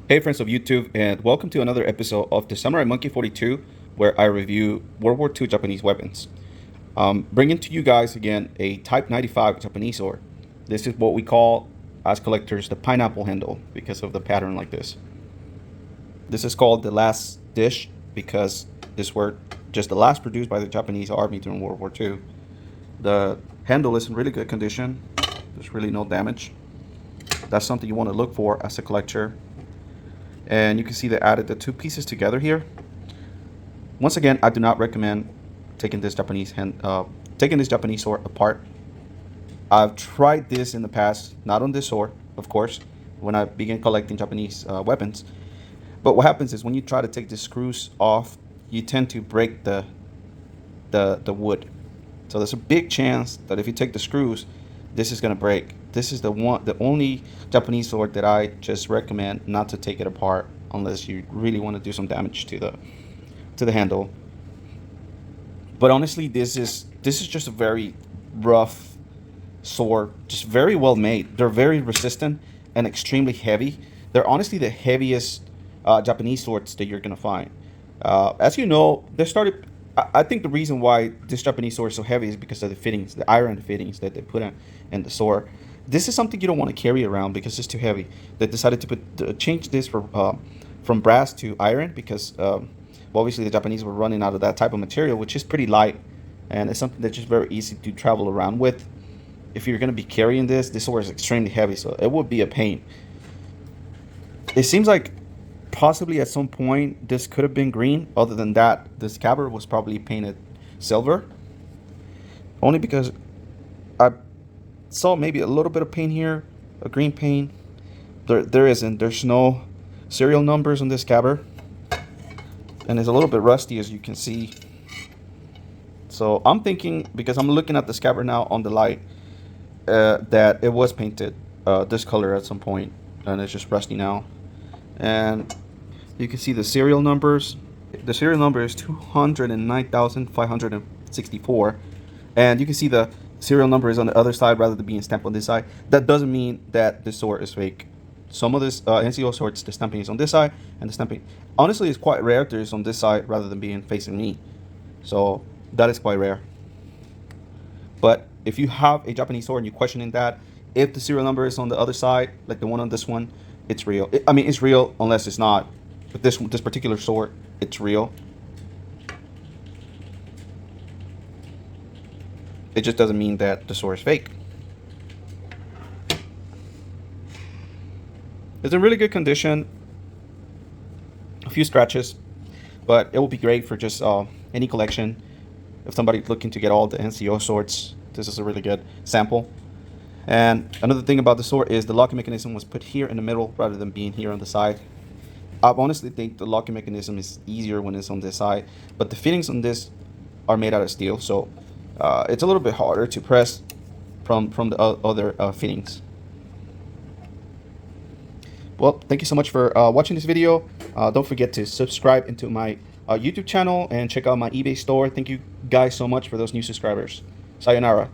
Hey friends of YouTube, and welcome to another episode of the Samurai Monkey 42, where I review World War II Japanese weapons. Bringing to you guys again a Type 95 Japanese sword. This is what we call, as collectors, the pineapple handle because of the pattern like this. This is called the last dish because this were just the last produced by the Japanese army during World War II. The handle is in really good condition. There's really no damage. That's something you want to look for as a collector. And you can see they added the two pieces together here. Once again, I do not recommend taking this Japanese sword apart. I've tried this in the past, not on this sword, of course, when I began collecting Japanese weapons. But what happens is when you try to take the screws off, you tend to break the wood. So there's a big chance that if you take the screws, this is gonna break. This is the only Japanese sword that I just recommend not to take it apart unless you really want to do some damage to the handle. But honestly, this is just a very rough sword, just very well made. They're very resistant and extremely heavy. They're honestly the heaviest Japanese swords that you're gonna find. As you know, I think the reason why this Japanese sword is so heavy is because of the fittings, the iron fittings that they put in the sword. This is something you don't want to carry around because it's too heavy. They decided to change this from brass to iron because well, obviously the Japanese were running out of that type of material, which is pretty light, and it's something that's just very easy to travel around with. If you're going to be carrying this sword is extremely heavy, so it would be a pain. It seems like possibly at some point this could have been green. Other than that, the scabbard was probably painted silver, only because I saw maybe a little bit of paint here, a green paint. There's no serial numbers on this scabbard, and it's a little bit rusty, as you can see. So I'm thinking, because I'm looking at the scabbard now on the light, that it was painted this color at some point, and it's just rusty now. And you can see the serial numbers. The serial number is 209,564. And you can see the serial number is on the other side rather than being stamped on this side. That doesn't mean that this sword is fake. Some of this NCO swords, the stamping is on this side, and the stamping, honestly, is quite rare that it's on this side rather than being facing me. So that is quite rare. But if you have a Japanese sword and you're questioning that, if the serial number is on the other side, like the one on this one, it's real. I mean, it's real unless it's not. But this particular sword, it's real. It just doesn't mean that the sword is fake. It's in really good condition. A few scratches, but it will be great for just any collection. If somebody's looking to get all the NCO swords, this is a really good sample. And another thing about the sword is the locking mechanism was put here in the middle rather than being here on the side. I honestly think the locking mechanism is easier when it's on this side, but the fittings on this are made out of steel, so it's a little bit harder to press from the other fittings. Well, thank you so much for watching this video. Don't forget to subscribe into my YouTube channel and check out my eBay store. Thank you guys so much for those new subscribers. Sayonara.